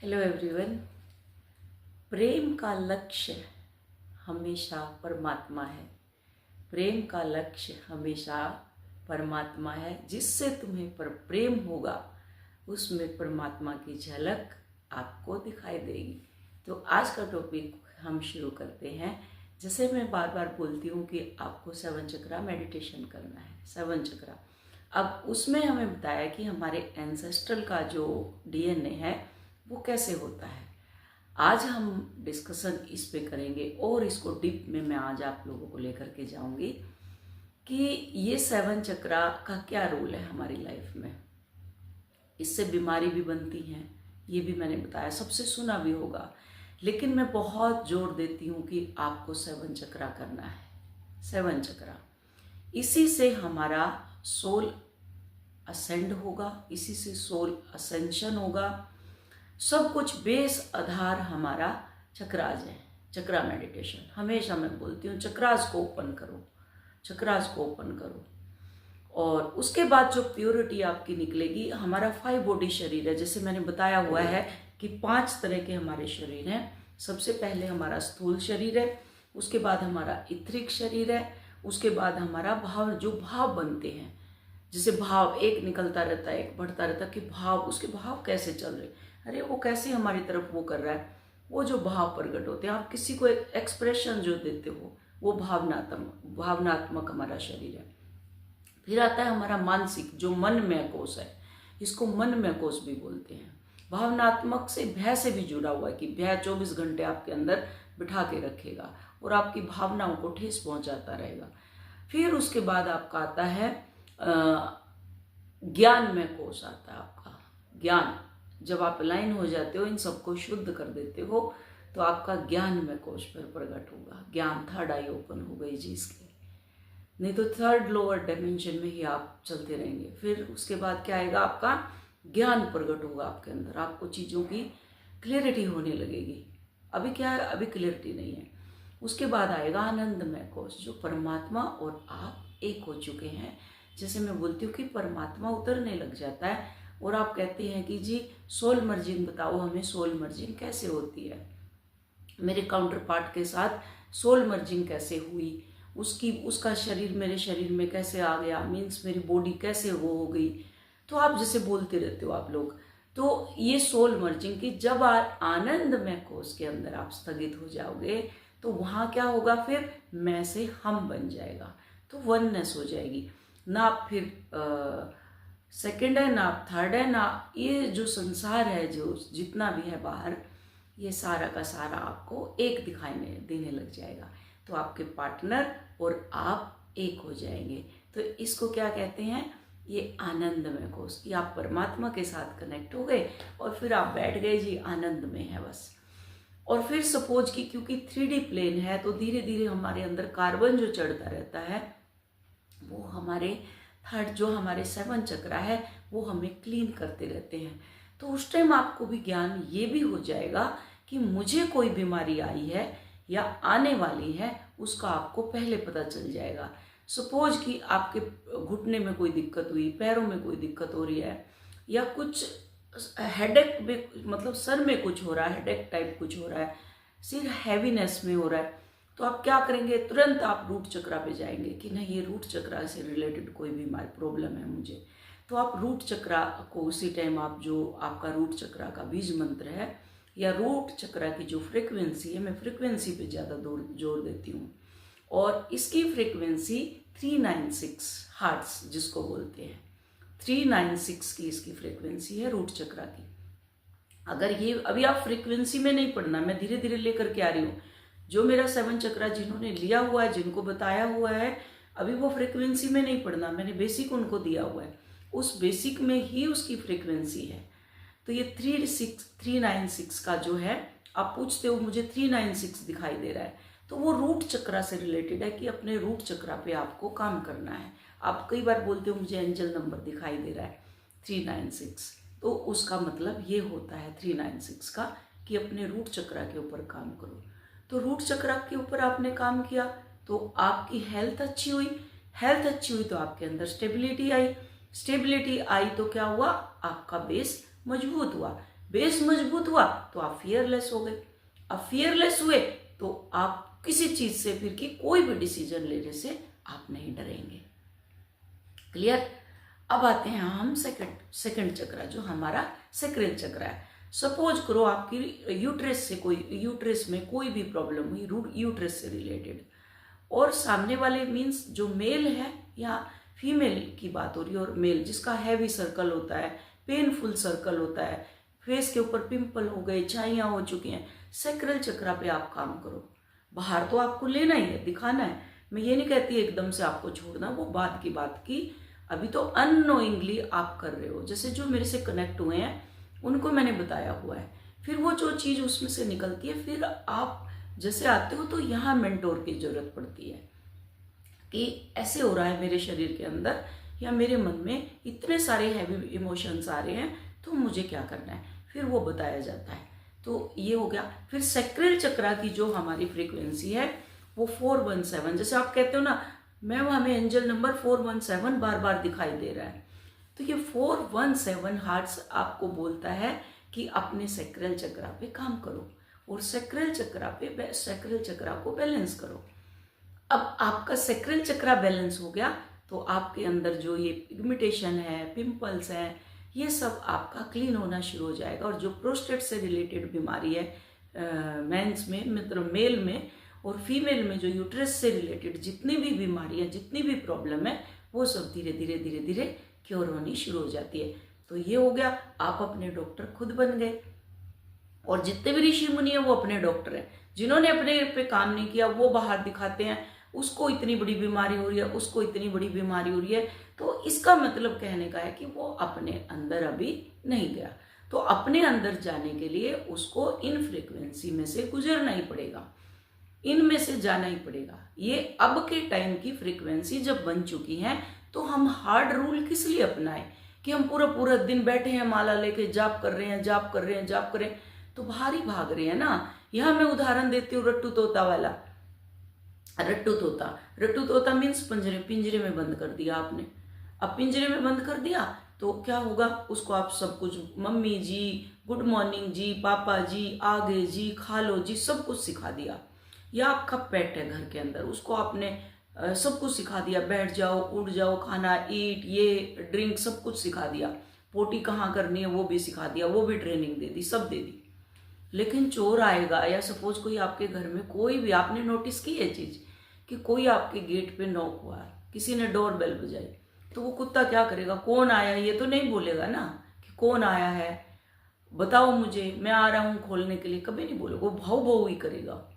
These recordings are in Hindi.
Hello everyone. प्रेम का लक्ष्य हमेशा परमात्मा है। प्रेम का लक्ष्य हमेशा परमात्मा है। जिससे तुम्हें पर प्रेम होगा उसमें परमात्मा की झलक आपको दिखाई देगी। तो आज का टॉपिक हम शुरू करते हैं। जैसे मैं बार बार बोलती हूँ कि आपको 7 चक्रा मेडिटेशन करना है। 7 चक्रा, अब उसमें हमें बताया कि हमारे एंसेस्ट्रल का जो डीएनए है वो कैसे होता है। आज हम डिस्कशन इस पे करेंगे और इसको डीप में मैं आज आप लोगों को लेकर के जाऊंगी कि ये 7 चक्रा का क्या रोल है हमारी लाइफ में। इससे बीमारी भी बनती हैं, ये भी मैंने बताया, सबसे सुना भी होगा, लेकिन मैं बहुत जोर देती हूँ कि आपको 7 चक्रा करना है। 7 चक्रा, इसी से हमारा सोल असेंड होगा, इसी से सोल असेंशन होगा। सब कुछ बेस आधार हमारा चक्रास है। चक्रा मेडिटेशन हमेशा मैं बोलती हूँ चक्रास को ओपन करो, चक्रास को ओपन करो। और उसके बाद जो प्योरिटी आपकी निकलेगी, हमारा 5 बॉडी शरीर है। जैसे मैंने बताया हुआ है कि 5 तरह के हमारे शरीर हैं। सबसे पहले हमारा स्थूल शरीर है, उसके बाद हमारा इथरिक शरीर है, उसके बाद हमारा भाव, जो भाव बनते हैं, जैसे भाव एक निकलता रहता है, एक बढ़ता रहता है कि भाव, उसके भाव कैसे चल रहे, अरे वो कैसे हमारी तरफ वो कर रहा है, वो जो भाव प्रकट होते हैं। आप किसी को एक एक्सप्रेशन जो देते हो वो भावनात्मक हमारा शरीर है। फिर आता है हमारा मानसिक, जो मनमय कोश है, इसको मनमय कोश भी बोलते हैं। भावनात्मक से भी जुड़ा हुआ है कि भय 24 घंटे आपके अंदर बिठा के रखेगा और आपकी भावनाओं को ठेस पहुंचाता रहेगा। फिर उसके बाद आपका आता है ज्ञान में कोश आता है आपका। ज्ञान, जब आप लाइन हो जाते हो, इन सबको शुद्ध कर देते हो, तो आपका ज्ञान में कोश पर प्रकट होगा। ज्ञान, थर्ड आई ओपन हो गई जी इसकी, नहीं तो थर्ड लोअर डायमेंशन में ही आप चलते रहेंगे। फिर उसके बाद क्या आएगा, आपका ज्ञान प्रकट होगा आपके अंदर, आपको चीज़ों की क्लियरिटी होने लगेगी। अभी क्या है, अभी क्लियरिटी नहीं है। उसके बाद आएगा आनंदमय कोश, जो परमात्मा और आप एक हो चुके हैं। जैसे मैं बोलती हूँ कि परमात्मा उतरने लग जाता है और आप कहते हैं कि जी सोल मर्जिंग बताओ हमें, सोल मर्जिंग कैसे होती है, मेरे काउंटर पार्ट के साथ सोल मर्जिंग कैसे हुई, उसका शरीर मेरे शरीर में कैसे आ गया, मीन्स मेरी बॉडी कैसे वो हो गई। तो आप जैसे बोलते रहते हो आप लोग, तो ये सोल मर्जिंग की जब आनंदमय कोश के अंदर आप स्थगित हो जाओगे तो वहाँ क्या होगा, फिर मैं से हम बन जाएगा, तो वननेस हो जाएगी। ना आप फिर सेकंड है, ना आप थर्ड है, ना ये जो संसार है, जो जितना भी है बाहर, ये सारा का सारा आपको एक दिखाई देने लग जाएगा। तो आपके पार्टनर और आप एक हो जाएंगे। तो इसको क्या कहते हैं, ये आनंदमय कोश, कि आप परमात्मा के साथ कनेक्ट हो गए और फिर आप बैठ गए जी आनंद में है बस। और फिर सपोज कि क्योंकि 3D प्लेन है, तो धीरे धीरे हमारे अंदर कार्बन जो चढ़ता रहता है, वो हमारे थर्ड, जो हमारे 7 चक्रा है, वो हमें क्लीन करते रहते हैं। तो उस टाइम आपको भी ज्ञान ये भी हो जाएगा कि मुझे कोई बीमारी आई है या आने वाली है, उसका आपको पहले पता चल जाएगा। सपोज कि आपके घुटने में कोई दिक्कत हुई, पैरों में कोई दिक्कत हो रही है, या कुछ हेडेक में, मतलब सर में कुछ हो रहा है, हेडेक टाइप कुछ हो रहा है, सिर हैवीनेस में हो रहा है, तो आप क्या करेंगे, तुरंत आप रूट चक्रा पे जाएंगे कि नहीं, ये रूट चक्रा से रिलेटेड कोई बीमारी प्रॉब्लम है मुझे। तो आप रूट चक्रा को उसी टाइम, आप जो आपका रूट चक्रा का बीज मंत्र है या रूट चक्रा की जो फ्रिक्वेंसी है, मैं फ्रिक्वेंसी पे ज़्यादा जोर देती हूँ, और इसकी फ्रिक्वेंसी 396 हार्ट्स जिसको बोलते हैं, 396 की इसकी फ्रिक्वेंसी है रूट चक्रा की। अगर ये अभी आप फ्रिक्वेंसी में नहीं पढ़ना, मैं धीरे धीरे लेकर के आ रही हूँ। जो मेरा 7 चक्रा जिन्होंने लिया हुआ है, जिनको बताया हुआ है, अभी वो फ्रिक्वेंसी में नहीं पढ़ना, मैंने बेसिक उनको दिया हुआ है, उस बेसिक में ही उसकी फ्रिक्वेंसी है। तो ये 396 का जो है, आप पूछते हो मुझे 396 दिखाई दे रहा है, तो वो रूट चक्रा से रिलेटेड है कि अपने रूट चक्रा पे आपको काम करना है। आप कई बार बोलते हो मुझे एंजल नंबर दिखाई दे रहा है 396, तो उसका मतलब ये होता है 396 का कि अपने रूट चक्रा के ऊपर काम करो। तो रूट चक्रा के ऊपर आपने काम किया तो आपकी हेल्थ अच्छी हुई, हेल्थ अच्छी हुई तो आपके अंदर स्टेबिलिटी आई, स्टेबिलिटी आई तो क्या हुआ, आपका बेस मजबूत हुआ, बेस मजबूत हुआ तो आप फियरलेस हो गए। अब फियरलेस हुए तो आप किसी चीज से फिर की कोई भी डिसीजन लेने से आप नहीं डरेंगे। क्लियर। अब आते हैं हम सेकंड चक्र, जो हमारा सैक्रल चक्र है। सपोज करो आपकी यूट्रस में कोई भी प्रॉब्लम हुई, यूट्रस से रिलेटेड, और सामने वाले मीन्स जो मेल है या फीमेल की बात हो रही है, और मेल जिसका हैवी सर्कल होता है, पेनफुल सर्कल होता है, फेस के ऊपर पिंपल हो गए, छाइयाँ हो चुकी हैं, सैक्रल चक्र पे आप काम करो। बाहर तो आपको लेना ही है, दिखाना है। मैं ये नहीं कहती एकदम से आपको छोड़ना, वो बात की अभी तो अननोइंगली आप कर रहे हो। जैसे जो मेरे से कनेक्ट हुए हैं उनको मैंने बताया हुआ है, फिर वो जो चीज़ उसमें से निकलती है, फिर आप जैसे आते हो तो यहाँ मेंटोर की जरूरत पड़ती है कि ऐसे हो रहा है मेरे शरीर के अंदर या मेरे मन में इतने सारे हैवी इमोशंस आ रहे हैं, तो मुझे क्या करना है, फिर वो बताया जाता है। तो ये हो गया। फिर सैक्रल चक्र की जो हमारी फ्रीक्वेंसी है वो 417, जैसे आप कहते हो ना मैम हमें एंजल नंबर 417 बार बार दिखाई दे रहा है, तो ये 417 हार्ट्स आपको बोलता है कि अपने सैक्रल चक्र पे काम करो और सैक्रल चक्र को बैलेंस करो। अब आपका सैक्रल चक्र बैलेंस हो गया तो आपके अंदर जो ये पिगमेंटेशन है, पिंपल्स है, ये सब आपका क्लीन होना शुरू हो जाएगा। और जो प्रोस्टेट से रिलेटेड बीमारी है मेंस में, मतलब मेल में, और फीमेल में जो यूट्रस से रिलेटेड जितनी भी बीमारियां, जितनी भी प्रॉब्लम है, वो सब धीरे धीरे क्योर होनी शुरू हो जाती है। तो ये हो गया, आप अपने डॉक्टर खुद बन गए। और जितने भी ऋषि मुनि है वो अपने डॉक्टर हैं। जिन्होंने अपने पे काम नहीं किया वो बाहर दिखाते हैं, उसको इतनी बड़ी बीमारी हो रही है, उसको इतनी बड़ी बीमारी हो रही है। तो इसका मतलब कहने का है कि वो अपने अंदर अभी नहीं गया। तो अपने अंदर जाने के लिए उसको इन फ्रीक्वेंसी में से गुजरना ही पड़ेगा, इनमें से जाना ही पड़ेगा। ये अब के टाइम की फ्रीक्वेंसी जब बन चुकी है तो हम हार्ड रूल किस लिए अपनाएं कि हम पूरा दिन बैठे हैं माला लेके जाप कर रहे हैं, तो बाहर ही भाग रहे हैं ना। यहां मैं उदाहरण देती हूँ रट्टू तोता वाला। रट्टू तोता मीन्स पिंजरे में बंद कर दिया आपने। अब पिंजरे में बंद कर दिया तो क्या होगा, उसको आप सब कुछ मम्मी जी, गुड मॉर्निंग जी, पापा जी, आगे जी, खा लो जी, सब कुछ सिखा दिया। या आपका पेट है घर के अंदर, उसको आपने सब कुछ सिखा दिया, बैठ जाओ, उठ जाओ, खाना, ईट, ये ड्रिंक, सब कुछ सिखा दिया, पोटी कहाँ करनी है वो भी सिखा दिया, वो भी ट्रेनिंग दे दी, सब दे दी। लेकिन चोर आएगा या सपोज कोई आपके घर में कोई भी, आपने नोटिस की ये चीज कि कोई आपके गेट पे नॉक हुआ, किसी ने डोर बेल बजाई, तो वो कुत्ता क्या करेगा, कौन आया, ये तो नहीं बोलेगा ना कि कौन आया है, बताओ मुझे, मैं आ रहा हूं खोलने के लिए, कभी नहीं बोलेगा, वो भाव भाव ही करेगा।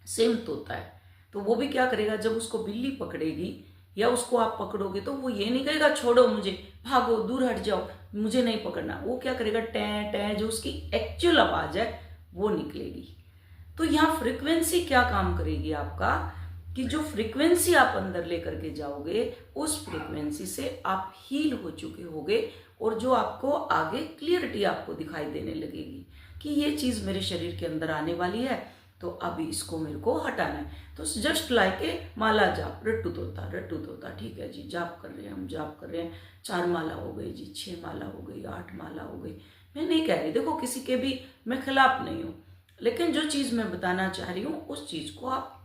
सेम तोता है, तो वो भी क्या करेगा, जब उसको बिल्ली पकड़ेगी या उसको आप पकड़ोगे तो वो ये नहीं कहेगा छोड़ो मुझे, भागो, दूर हट जाओ, मुझे नहीं पकड़ना। वो क्या करेगा, टैं टैं, जो उसकी एक्चुअल आवाज है वो निकलेगी। तो यहाँ फ्रीक्वेंसी क्या काम करेगी आपका, कि जो फ्रीक्वेंसी आप अंदर लेकर के जाओगे उस फ्रीक्वेंसी से आप हील हो चुके होगे, और जो आपको आगे क्लियरिटी आपको दिखाई देने लगेगी कि ये चीज मेरे शरीर के अंदर आने वाली है, तो अभी इसको मेरे को हटाना है। तो जस्ट लाइक ए माला जाप, रट्टू तोता, ठीक है जी, जाप कर रहे हैं, हम जाप कर रहे हैं, 4 माला हो गई जी, 6 माला हो गई, 8 माला हो गई। मैं नहीं कह रही, देखो किसी के भी मैं खिलाफ नहीं हूँ, लेकिन जो चीज मैं बताना चाह रही हूँ उस चीज को आप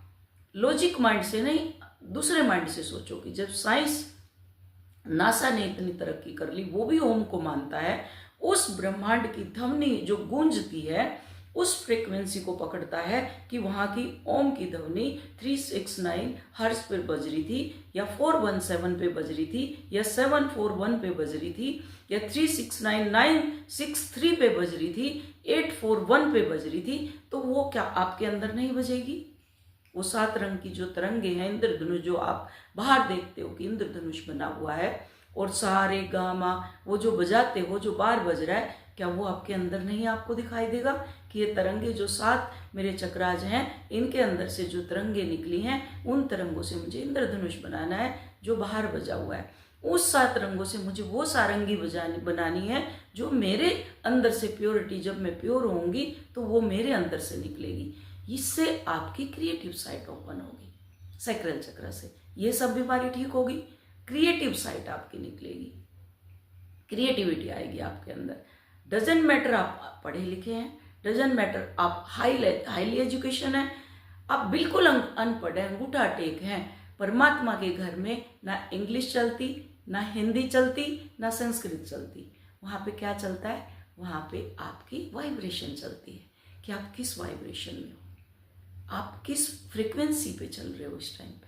लॉजिक माइंड से नहीं, दूसरे माइंड से सोचो। कि जब साइंस, नासा ने इतनी तरक्की कर ली, वो भी ओम को मानता है, उस ब्रह्मांड की ध्वनि जो गूंजती है उस फ्रीक्वेंसी को पकड़ता है कि वहां की ओम की ध्वनि 369 हर्ट्ज पे बज रही थी, या 417 पे बज रही थी, या 741 पे बज रही थी, या 369,963 पे बज रही थी, 841 पे बज रही थी, तो वो क्या आपके अंदर नहीं बजेगी? वो 7 रंग की जो तरंगे हैं, इंद्रधनुष, जो आप बाहर देखते हो कि इंद्रधनुष बना हुआ है, और सारे गामा वो जो बजाते हो, जो बार बज रहा है, क्या वो आपके अंदर नहीं आपको दिखाई देगा कि ये तरंगे जो 7 मेरे चक्राज हैं, इनके अंदर से जो तरंगे निकली हैं, उन तरंगों से मुझे इंद्रधनुष बनाना है जो बाहर बजा हुआ है। उस 7 रंगों से मुझे वो सारंगी बनानी है जो मेरे अंदर से, प्योरिटी, जब मैं प्योर होंगी तो वो मेरे अंदर से निकलेगी। इससे आपकी क्रिएटिव साइड ओपन होगी, सैक्रल चक्र से ये सब बीमारी ठीक होगी, क्रिएटिव साइड आपकी निकलेगी, क्रिएटिविटी आएगी आपके अंदर। डजेंट मैटर आप पढ़े लिखे हैं, डजेंट मैटर आप हाईली एजुकेशन है, आप बिल्कुल अनपढ़ हैं, अंगूठा टेक हैं, परमात्मा के घर में ना इंग्लिश चलती, ना हिंदी चलती, ना संस्कृत चलती। वहाँ पे क्या चलता है? वहाँ पे आपकी वाइब्रेशन चलती है कि आप किस वाइब्रेशन में हो, आप किस फ्रिक्वेंसी पे चल रहे हो इस टाइम पे।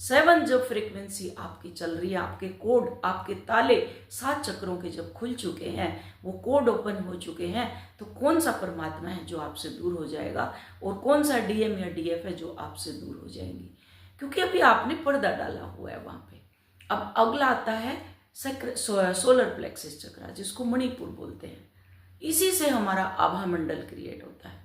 7 जब फ्रिक्वेंसी आपकी चल रही है, आपके कोड, आपके ताले 7 चक्रों के जब खुल चुके हैं, वो कोड ओपन हो चुके हैं, तो कौन सा परमात्मा है जो आपसे दूर हो जाएगा और कौन सा डीएम या डीएफ है जो आपसे दूर हो जाएंगी? क्योंकि अभी आपने पर्दा डाला हुआ है वहां पे। अब अगला आता है सोलर प्लेक्सिस चक्रा, जिसको मणिपुर बोलते हैं। इसी से हमारा आभा मंडल क्रिएट होता है।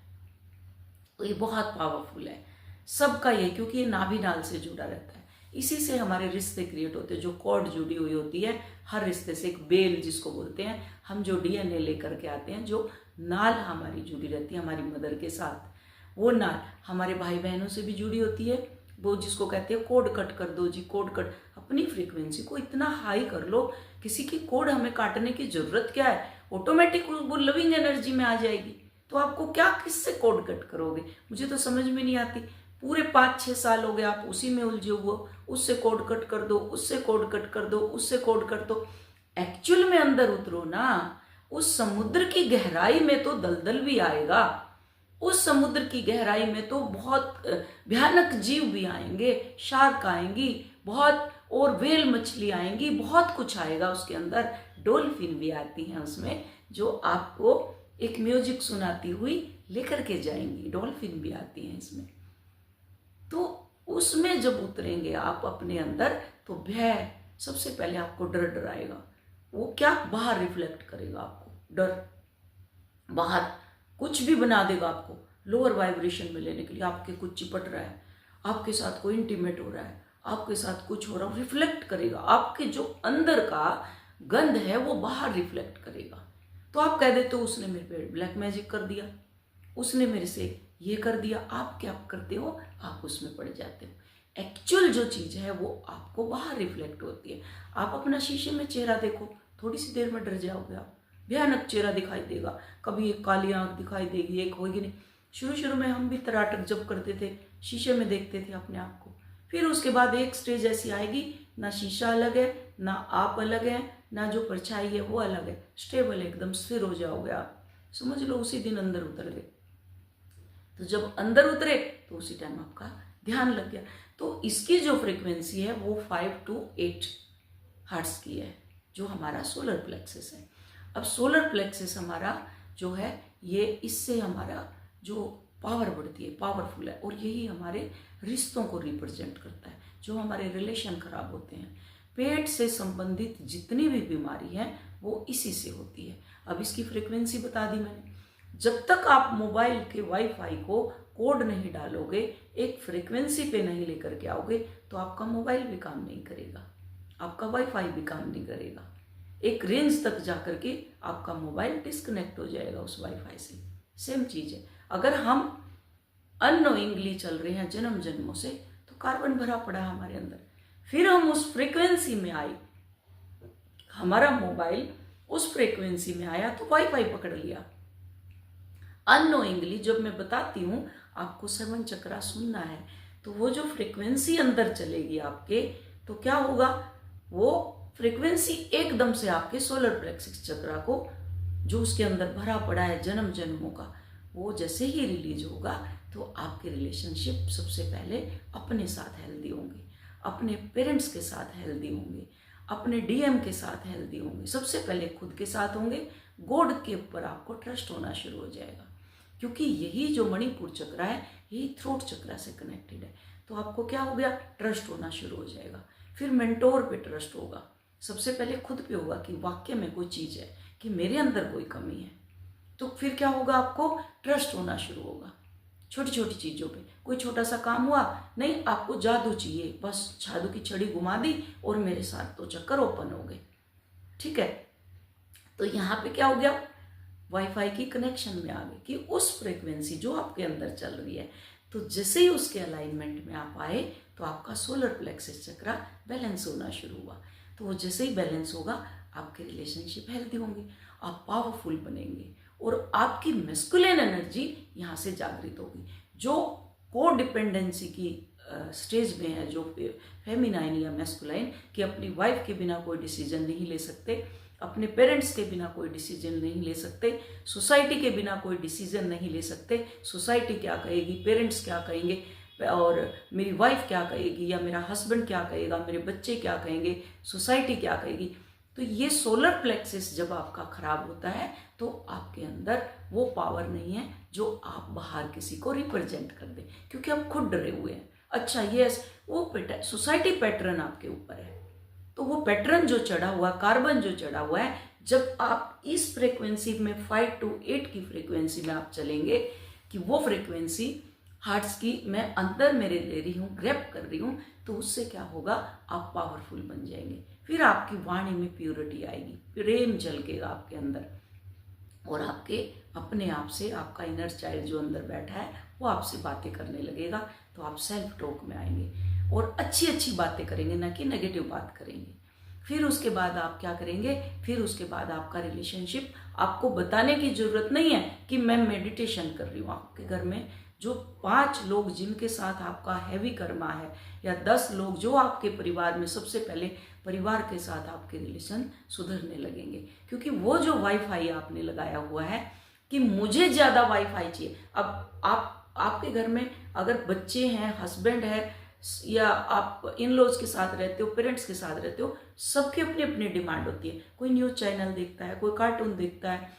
तो ये बहुत पावरफुल है सबका ये, क्योंकि ये नाभि नाल से जुड़ा रहता है। इसी से हमारे रिश्ते क्रिएट होते हैं, जो कॉर्ड जुड़ी हुई होती है हर रिश्ते से, एक बेल जिसको बोलते हैं। हम जो डीएनए लेकर के आते हैं, जो नाल हमारी जुड़ी रहती है हमारी मदर के साथ, वो नाल हमारे भाई बहनों से भी जुड़ी होती है। वो जिसको कहते हैं कोड कट कर दो जी, कोड कट। अपनी फ्रीक्वेंसी को इतना हाई कर लो, किसी की कोड हमें काटने की जरूरत क्या है, ऑटोमेटिक वो लविंग एनर्जी में आ जाएगी। तो आपको क्या, किससे कोड कट करोगे? मुझे तो समझ में नहीं आती। पूरे 5-6 साल हो गए आप उसी में उलझे हुए, उससे कोड कट कर दो, उससे कोड कट कर दो, उससे कोड कर दो। एक्चुअल में अंदर उतरो ना, उस समुद्र की गहराई में तो दलदल भी आएगा, उस समुद्र की गहराई में तो बहुत भयानक जीव भी आएंगे, शार्क आएंगी बहुत, और वेल मछली आएंगी, बहुत कुछ आएगा उसके अंदर। डॉल्फिन भी आती हैं उसमें, जो आपको एक म्यूजिक सुनाती हुई लेकर के जाएंगी। डॉल्फिन भी आती हैं इसमें। तो उसमें जब उतरेंगे आप अपने अंदर, तो भय, सबसे पहले आपको डर डराएगा। वो क्या बाहर रिफ्लेक्ट करेगा आपको, डर बाहर कुछ भी बना देगा आपको लोअर वाइब्रेशन में लेने के लिए। आपके कुछ चिपट रहा है, आपके साथ कोई इंटीमेट हो रहा है, आपके साथ कुछ हो रहा है, रिफ्लेक्ट करेगा। आपके जो अंदर का गंध है वो बाहर रिफ्लेक्ट करेगा। तो आप कह देते हो उसने मेरे पे ब्लैक मैजिक कर दिया, उसने मेरे से ये कर दिया। आप क्या करते हो? आप उसमें पड़ जाते हो। एक्चुअल जो चीज़ है वो आपको बाहर रिफ्लेक्ट होती है। आप अपना शीशे में चेहरा देखो, थोड़ी सी देर में डर जाओगे आप। भयानक चेहरा दिखाई देगा, कभी एक काली आंख दिखाई देगी, एक होगी नहीं। शुरू में हम भी तराटक जब करते थे, शीशे में देखते थे अपने आप को। फिर उसके बाद एक स्टेज ऐसी आएगी, ना शीशा अलग है, ना आप अलग है, ना जो परछाई है वो अलग है, स्टेबल एकदम स्थिर हो जाओगे आप। समझ लो उसी दिन अंदर उतर गए। तो जब अंदर उतरे तो उसी टाइम आपका ध्यान लग गया। तो इसकी जो फ्रीक्वेंसी है वो 5 to 8 हर्ट्ज की है, जो हमारा सोलर प्लेक्सस है। अब सोलर प्लेक्सस हमारा जो है, ये इससे हमारा जो पावर बढ़ती है, पावरफुल है, और यही हमारे रिश्तों को रिप्रेजेंट करता है। जो हमारे रिलेशन खराब होते हैं, पेट से संबंधित जितनी भी बीमारी है वो इसी से होती है। अब इसकी फ्रीक्वेंसी बता दी मैंने। जब तक आप मोबाइल के वाईफाई को कोड नहीं डालोगे, एक फ्रीक्वेंसी पे नहीं लेकर के आओगे, तो आपका मोबाइल भी काम नहीं करेगा, आपका वाईफाई भी काम नहीं करेगा। एक रेंज तक जाकर के आपका मोबाइल डिस्कनेक्ट हो जाएगा उस वाईफाई से। सेम चीज है, अगर हम अननोइंगली चल रहे हैं जन्म जन्मों से, तो कार्बन भरा पड़ा है हमारे अंदर। फिर हम उस फ्रीक्वेंसी में आए, हमारा मोबाइल उस फ्रीक्वेंसी में आया तो वाईफाई पकड़ लिया। अननोइंगली जब मैं बताती हूँ आपको 7 चक्रा सुनना है, तो वो जो फ्रीक्वेंसी अंदर चलेगी आपके, तो क्या होगा, वो फ्रीक्वेंसी एकदम से आपके सोलर प्लेक्सिस चक्रा को, जो उसके अंदर भरा पड़ा है जन्म जन्मों का, वो जैसे ही रिलीज होगा, तो आपके रिलेशनशिप सबसे पहले अपने साथ हेल्दी होंगे, अपने पेरेंट्स के साथ हेल्दी होंगे, अपने डीएम के साथ हेल्दी होंगे, सबसे पहले खुद के साथ होंगे। गॉड के ऊपर आपको ट्रस्ट होना शुरू हो जाएगा, क्योंकि यही जो मणिपुर चक्रा है, यही थ्रोट चक्रा से कनेक्टेड है। तो आपको क्या हो गया, ट्रस्ट होना शुरू हो जाएगा। फिर मेंटोर पे ट्रस्ट होगा, सबसे पहले खुद पे होगा कि वाकई में कोई चीज़ है, कि मेरे अंदर कोई कमी है। तो फिर क्या होगा, आपको ट्रस्ट होना शुरू होगा छोटी छोटी चीज़ों पे। कोई छोटा सा काम हुआ, नहीं आपको जादू चाहिए, बस जादू की छड़ी घुमा दी और मेरे साथ तो चक्कर ओपन हो गए। ठीक है, तो यहाँ पे क्या हो गया, वाईफाई की कनेक्शन में आ गए कि उस फ्रीक्वेंसी जो आपके अंदर चल रही है, तो जैसे ही उसके अलाइनमेंट में आप आए, तो आपका सोलर प्लेक्सिस चक्रा बैलेंस होना शुरू हुआ। तो वो जैसे ही बैलेंस होगा, आपके रिलेशनशिप हेल्दी होंगे। आप पावरफुल बनेंगे और आपकी मैस्कुलिन एनर्जी यहाँ से जागृत होगी। जो को डिपेंडेंसी की स्टेज में है, जो फेमिनाइन या मैस्कुलाइन, कि अपनी वाइफ के बिना कोई डिसीजन नहीं ले सकते, अपने पेरेंट्स के बिना कोई डिसीजन नहीं ले सकते, सोसाइटी के बिना कोई डिसीजन नहीं ले सकते। सोसाइटी क्या कहेगी, पेरेंट्स क्या कहेंगे, और मेरी वाइफ क्या कहेगी, या मेरा हस्बैंड क्या कहेगा, मेरे बच्चे क्या कहेंगे, सोसाइटी क्या कहेगी। तो ये सोलर प्लेक्सिस जब आपका खराब होता है तो आपके अंदर वो पावर नहीं है जो आप बाहर किसी को रिप्रेजेंट कर दें, क्योंकि आप खुद डरे हुए हैं। अच्छा, ये वो सोसाइटी पैटर्न आपके ऊपर है, तो वो पैटर्न जो चढ़ा हुआ, कार्बन जो चढ़ा हुआ है, जब आप इस फ्रीक्वेंसी में 5 to 8 की फ्रीक्वेंसी में आप चलेंगे, कि वो फ्रीक्वेंसी हार्ट्स की मैं अंदर मेरे ले रही हूँ, ग्रैब कर रही हूँ, तो उससे क्या होगा, आप पावरफुल बन जाएंगे। फिर आपकी वाणी में प्योरिटी आएगी, प्रेम झलकेगा आपके अंदर, और आपके अपने आप से आपका इनर चाइल्ड जो अंदर बैठा है वो आपसे बातें करने लगेगा। तो आप सेल्फ टॉक में आएंगे और अच्छी अच्छी बातें करेंगे, ना कि नेगेटिव बात करेंगे। फिर उसके बाद आप क्या करेंगे, फिर उसके बाद आपका रिलेशनशिप, आपको बताने की जरूरत नहीं है कि मैं मेडिटेशन कर रही हूँ। आपके घर में जो 5 लोग जिनके साथ आपका हैवी कर्मा है, या 10 लोग जो आपके परिवार में, सबसे पहले परिवार के साथ आपके रिलेशन सुधरने लगेंगे, क्योंकि वो जो वाईफाई आपने लगाया हुआ है कि मुझे ज़्यादा वाईफाई चाहिए। अब आपके घर में अगर बच्चे हैं, हस्बैंड है, या आप इन लॉज के साथ रहते हो, पेरेंट्स के साथ रहते हो, सबकी अपनी अपनी डिमांड होती है। कोई न्यूज़ चैनल देखता है, कोई कार्टून देखता है,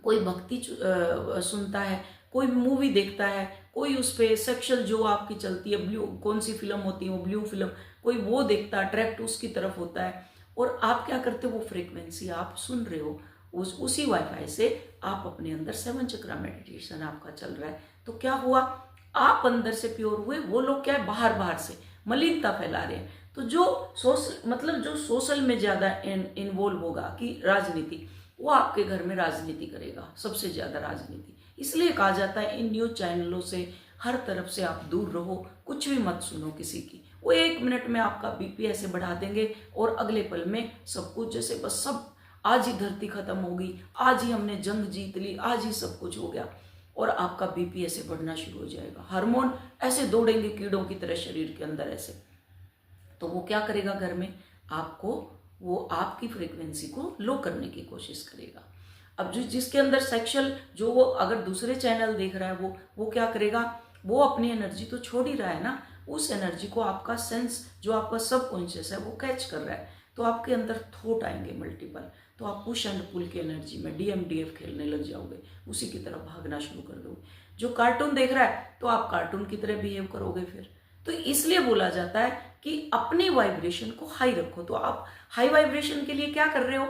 कोई भक्ति सुनता है, कोई मूवी देखता है, कोई उस पर सेक्शुअल जो आपकी चलती है, ब्लू कौन सी फिल्म होती है वो ब्लू फिल्म, कोई वो देखता है, अट्रैक्ट उसकी तरफ होता है। और आप क्या करते हो, वो फ्रीक्वेंसी आप सुन रहे हो, उसी वाईफाई से आप अपने अंदर 7 चक्रा मेडिटेशन आपका चल रहा है। तो क्या हुआ, आप अंदर से प्योर हुए, वो लोग क्या है, बाहर से मलिनता फैला रहे हैं। तो जो सोशल में ज़्यादा इन्वॉल्व होगा कि राजनीति, वो आपके घर में राजनीति करेगा, सबसे ज़्यादा राजनीति। इसलिए कहा जाता है इन न्यूज़ चैनलों से हर तरफ से आप दूर रहो, कुछ भी मत सुनो किसी की। वो 1 मिनट में आपका बीपी ऐसे बढ़ा देंगे और अगले पल में सब कुछ जैसे बस सब आज ही धरती खत्म होगी, आज ही हमने जंग जीत ली, आज ही सब कुछ हो गया, और आपका बीपी ऐसे बढ़ना शुरू हो जाएगा। हार्मोन ऐसे दौड़ेंगे कीड़ों की तरह शरीर के अंदर ऐसे। तो वो क्या करेगा, घर में आपको, वो आपकी फ्रीक्वेंसी को लो करने की कोशिश करेगा। अब जिसके अंदर सेक्सुअल, जो वो अगर दूसरे चैनल देख रहा है, वो क्या करेगा, वो अपनी एनर्जी तो छोड़ ही रहा है ना, उस एनर्जी को आपका सेंस, जो आपका सबकॉन्शियस है, वो कैच कर रहा है। तो आपके अंदर थॉट आएंगे मल्टीपल, तो आप पुश एंड पुल की एनर्जी में DMDF खेलने लग जाओगे, उसी की तरफ भागना शुरू कर दोगे। जो कार्टून देख रहा है तो आप कार्टून की तरह बिहेव करोगे फिर। तो इसलिए बोला जाता है कि अपनी वाइब्रेशन को हाई रखो। तो आप हाई वाइब्रेशन के लिए क्या कर रहे हो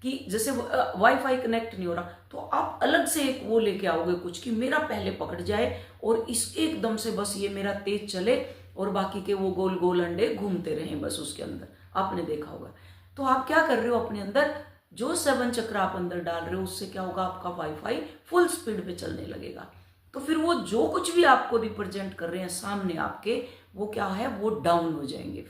कि जैसे वाईफाई कनेक्ट नहीं हो रहा, तो आप अलग से एक वो लेके आओगे कुछ कि मेरा पहले पकड़ जाए और इस एकदम से बस ये मेरा तेज चले और बाकी के वो गोल गोल अंडे घूमते रहें बस उसके अंदर। आपने देखा होगा। तो आप क्या कर रहे हो, अपने अंदर जो 7 चक्र आप अंदर डाल रहे हो, उससे क्या होगा, आपका वाईफाई फुल स्पीड पे चलने लगेगा। तो फिर वो जो कुछ भी आपको रिप्रेजेंट कर रहे हैं सामने आपके, वो क्या है, वो डाउन हो जाएंगे।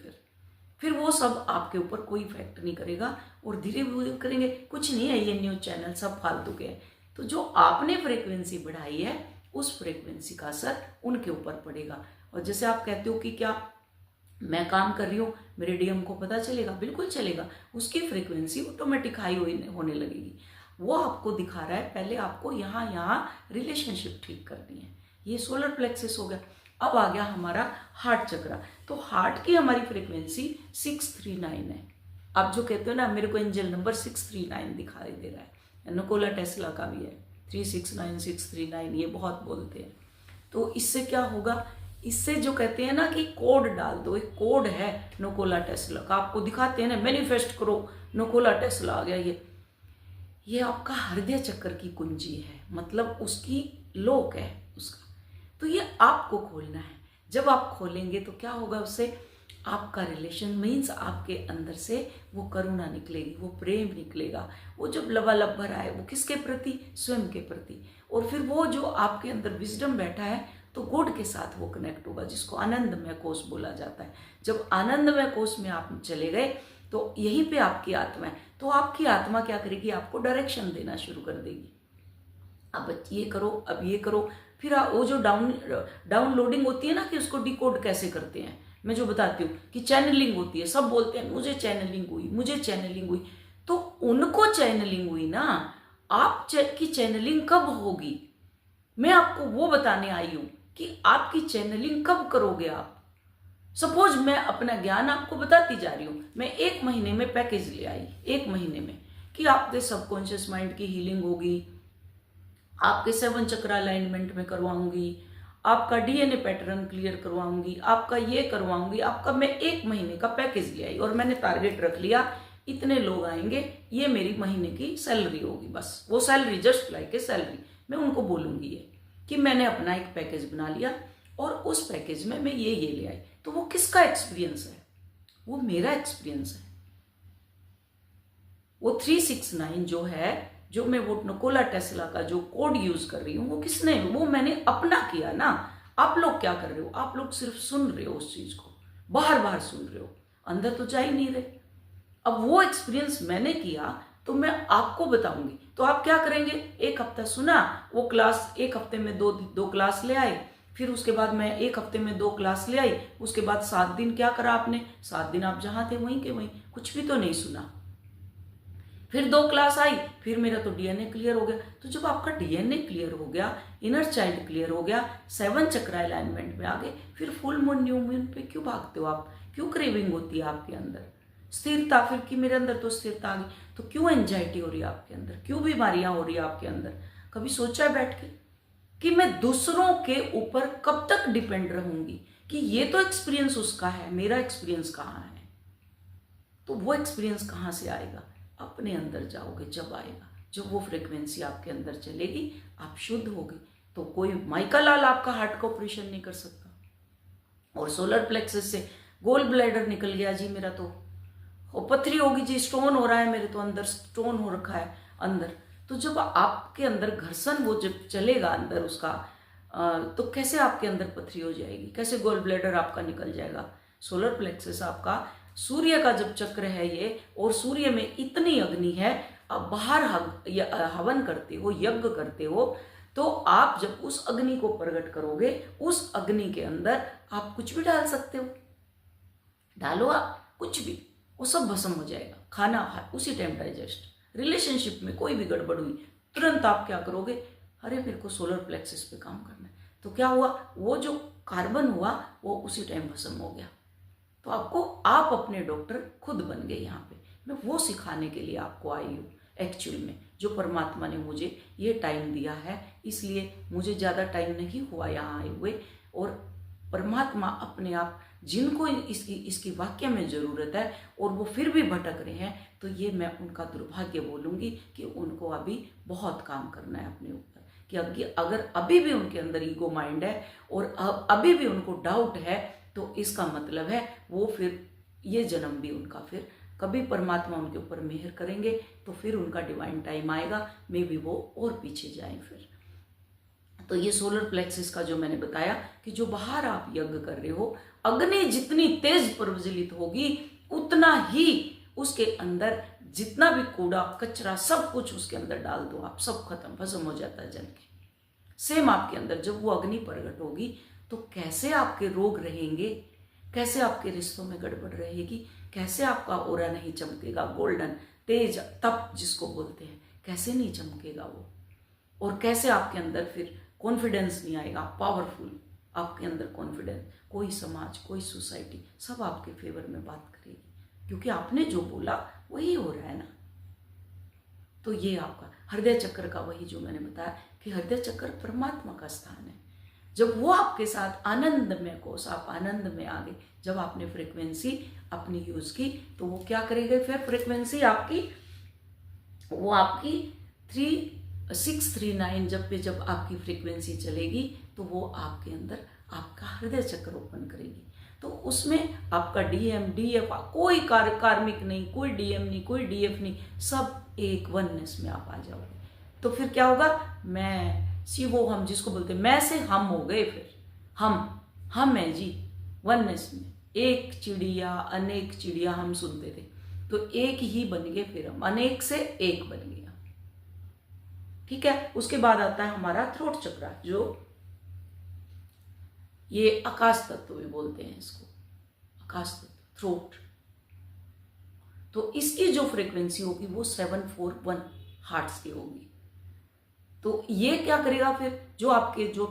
फिर वो सब आपके ऊपर कोई इफेक्ट नहीं करेगा, और धीरे धीरे करेंगे, कुछ नहीं है, ये न्यूज चैनल सब फालतू के हैं। तो जो आपने फ्रीक्वेंसी बढ़ाई है, उस फ्रीक्वेंसी का असर उनके ऊपर पड़ेगा। और जैसे आप कहते हो कि क्या मैं काम कर रही हूँ, मेरे DM को पता चलेगा, बिल्कुल चलेगा, उसकी फ्रीक्वेंसी ऑटोमेटिक हाई होने लगेगी। वो आपको दिखा रहा है, पहले आपको यहाँ रिलेशनशिप ठीक करनी है। ये सोलर प्लेक्सिस हो गया। अब आ गया हमारा हार्ट चक्रा। तो हार्ट की हमारी फ्रीक्वेंसी 639 है। आप जो कहते हो ना, मेरे को एंजल नंबर 639 दिखाई दे रहा है, निकोला टेस्ला का भी है 369 639, ये बहुत बोलते हैं। तो इससे क्या होगा, इससे जो कहते हैं ना कि कोड डाल दो, एक कोड है निकोला टेस्ला का, आपको दिखाते हैं ना, मैनिफेस्ट करो निकोला टेस्ला आ गया। ये आपका हृदय चक्र की कुंजी है, मतलब उसकी लॉक है उसका। तो ये आपको खोलना है। जब आप खोलेंगे तो क्या होगा, उससे आपका रिलेशन मीन्स आपके अंदर से वो करुणा निकलेगी, वो प्रेम निकलेगा, वो जब लबालब भरा है, वो किसके प्रति, स्वयं के प्रति। और फिर वो जो आपके अंदर विजडम बैठा है, तो गॉड के साथ वो कनेक्ट होगा, जिसको आनंदमय कोष बोला जाता है। जब आनंदमय कोष में आप चले गए तो यहीं पे आपकी आत्मा है। तो आपकी आत्मा क्या करेगी, आपको डायरेक्शन देना शुरू कर देगी, अब ये करो, अब ये करो। फिर वो जो डाउनलोडिंग होती है ना, कि उसको डिकोड कैसे करते हैं, मैं जो बताती हूँ कि चैनलिंग होती है, सब बोलते हैं मुझे चैनलिंग हुई, मुझे चैनलिंग हुई। तो उनको चैनलिंग हुई ना, आपकी चैनलिंग कब होगी, मैं आपको वो बताने आई हूं कि आपकी चैनलिंग कब करोगे आप। सपोज मैं अपना ज्ञान आपको बताती जा रही हूं, मैं 1 महीने में पैकेज ले आई, 1 महीने में, कि आपके सबकॉन्शियस माइंड की हीलिंग होगी, आपके 7 चक्र अलाइनमेंट में करवाऊंगी, आपका डीएनए पैटर्न क्लियर करवाऊंगी, आपका ये करवाऊंगी, आपका, मैं 1 महीने का पैकेज ले आई और मैंने टारगेट रख लिया, इतने लोग आएंगे, ये मेरी महीने की सैलरी होगी, बस वो salary, just like a salary. मैं उनको बोलूंगी ये कि मैंने अपना एक पैकेज बना लिया और उस पैकेज में मैं ये ले आई। तो वो किसका एक्सपीरियंस है, वो मेरा एक्सपीरियंस है। वो 369 जो है, जो मैं वो निकोला टेस्ला का जो कोड यूज कर रही हूं, वो किसने, वो मैंने अपना किया ना। आप लोग क्या कर रहे हो, आप लोग सिर्फ सुन रहे हो उस चीज को, बाहर बाहर सुन रहे हो, अंदर तो जा ही नहीं रहे। अब वो एक्सपीरियंस मैंने किया तो मैं आपको बताऊंगी। तो आप क्या करेंगे, 1 हफ्ता सुना, वो क्लास 1 हफ्ते में दो क्लास ले आए, फिर उसके बाद मैं 1 हफ्ते में 2 क्लास ले आई, उसके बाद 7 दिन क्या करा आपने, 7 दिन आप जहां थे वहीं के वहीं, कुछ भी तो नहीं सुना। फिर 2 क्लास आई, फिर मेरा तो डीएनए क्लियर हो गया। तो जब आपका डीएनए क्लियर हो गया, इनर चाइल्ड क्लियर हो गया, 7 चक्र अलाइनमेंट में आ गए, फिर फुल मून न्यू मून पे क्यों भागते हो आप, क्यों क्रेविंग होती है आपके अंदर, स्थिरता, फिर कि मेरे अंदर तो स्थिरता आ गई, तो क्यों एंजाइटी हो रही है आपके अंदर, क्यों बीमारियां हो रही है आपके अंदर। कभी सोचा है बैठ के कि मैं दूसरों के ऊपर कब तक डिपेंड रहूंगी, कि ये तो एक्सपीरियंस उसका है, मेरा एक्सपीरियंस कहाँ है। तो वो एक्सपीरियंस कहाँ से आएगा, अपने अंदर जाओगे जब आएगा, जब वो फ्रिक्वेंसी आपके अंदर चलेगी, आप शुद्ध होगे। तो कोई माइका लाल आपका हार्ट का ऑपरेशन नहीं कर सकता। और सोलर प्लेक्सस से गोल ब्लैडर निकल गया जी मेरा, तो और पथरी होगी जी, स्टोन हो रहा है मेरे, तो अंदर स्टोन हो रखा है अंदर। तो जब आपके अंदर घर्षण वो जब चलेगा अंदर उसका, तो कैसे आपके अंदर पथरी हो जाएगी, कैसे गोल ब्लैडर आपका निकल जाएगा। सोलर प्लेक्सस आपका सूर्य का जब चक्र है ये, और सूर्य में इतनी अग्नि है, अब बाहर हवन करते हो, यज्ञ करते हो, तो आप जब उस अग्नि को प्रकट करोगे, उस अग्नि के अंदर आप कुछ भी डाल सकते हो, डालो आप कुछ भी, वो सब भस्म हो जाएगा। खाना उसी टाइम डाइजेस्ट। रिलेशनशिप में कोई भी गड़बड़ हुई, तुरंत आप क्या करोगे, अरे मेरे को सोलर प्लेक्सस पे काम करना है, तो क्या हुआ, वो जो कार्बन हुआ वो उसी टाइम भस्म हो गया। तो आप अपने डॉक्टर खुद बन गए। यहाँ पे मैं वो सिखाने के लिए आपको आई हूँ एक्चुअल में, जो परमात्मा ने मुझे ये टाइम दिया है, इसलिए मुझे ज़्यादा टाइम नहीं हुआ यहाँ आए हुए। और परमात्मा अपने आप, जिनको इसकी वाक्य में ज़रूरत है और वो फिर भी भटक रहे हैं, तो ये मैं उनका दुर्भाग्य बोलूँगी कि उनको अभी बहुत काम करना है अपने ऊपर। कि अगर अभी भी उनके अंदर ईगो माइंड है और अभी भी उनको डाउट है, तो इसका मतलब है वो फिर ये जन्म भी उनका, फिर कभी परमात्मा उनके ऊपर मेहर करेंगे तो फिर उनका डिवाइन टाइम आएगा, मे भी वो और पीछे जाएं फिर। तो ये सोलर प्लेक्सस का जो मैंने बताया कि जो बाहर आप यज्ञ कर रहे हो, अग्नि जितनी तेज प्रज्वलित होगी, उतना ही उसके अंदर जितना भी कूड़ा कचरा सब कुछ उसके अंदर डाल दो आप, सब खत्म, भस्म हो जाता है जल के। सेम आपके अंदर जब वो अग्नि प्रकट होगी, तो कैसे आपके रोग रहेंगे, कैसे आपके रिश्तों में गड़बड़ रहेगी, कैसे आपका ऑरा नहीं चमकेगा, गोल्डन तेज तप जिसको बोलते हैं, कैसे नहीं चमकेगा वो, और कैसे आपके अंदर फिर कॉन्फिडेंस नहीं आएगा, पावरफुल आपके अंदर कॉन्फिडेंस, कोई समाज, कोई सोसाइटी सब आपके फेवर में बात करेगी, क्योंकि आपने जो बोला वही हो रहा है ना। तो ये आपका हृदय चक्र का वही जो मैंने बताया कि हृदय चक्र परमात्मा का स्थान है। जब वो आपके साथ आनंद में कोस, आप आनंद में आ गए, जब आपने फ्रीक्वेंसी अपनी यूज की, तो वो क्या करेगा फिर फ्रीक्वेंसी आपकी, वो आपकी 3639 जब आपकी फ्रीक्वेंसी चलेगी, तो वो आपके अंदर आपका हृदय चक्र ओपन करेगी। तो उसमें आपका डीएम डीएफ कोई कार्मिक नहीं, कोई डीएम नहीं, कोई डीएफ नहीं, सब एक वननेस में आप आ जाओगे। तो फिर क्या होगा, मैं शिवो हम जिसको बोलते हैं, मैं से हम हो गए, फिर हम है जी वननेस में। एक चिड़िया अनेक चिड़िया हम सुनते थे, तो एक ही बन गए, फिर हम अनेक से एक बन गया। ठीक है, उसके बाद आता है हमारा थ्रोट चक्रा, जो ये आकाश तत्व भी बोलते हैं इसको, आकाश तत्व, थ्रोट। तो इसकी जो फ्रीक्वेंसी होगी वो 741 हार्ट्स की होगी। तो ये क्या करेगा फिर, जो आपके जो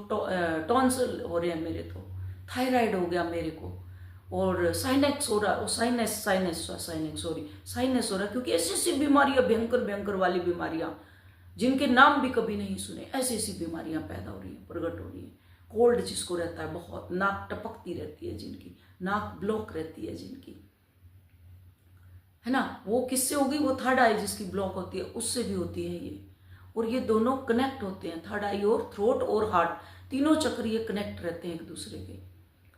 टॉन्सिल हो रहे हैं, मेरे तो थायराइड हो गया मेरे को, और साइनेक्स हो रहा, साइनस हो रहा, क्योंकि ऐसी ऐसी बीमारियां, भयंकर भयंकर वाली बीमारियां जिनके नाम भी कभी नहीं सुने, ऐसी ऐसी बीमारियां पैदा हो रही हैं, प्रकट हो रही हैं। कोल्ड जिसको रहता है बहुत, नाक टपकती रहती है जिनकी, नाक ब्लॉक रहती है जिनकी, है ना, वो किससे होगी, वो थर्ड आई जिसकी ब्लॉक होती है उससे भी होती है ये। और ये दोनों कनेक्ट होते हैं, थर्ड आई और थ्रोट और हार्ट, तीनों चक्र ये कनेक्ट रहते हैं एक दूसरे के।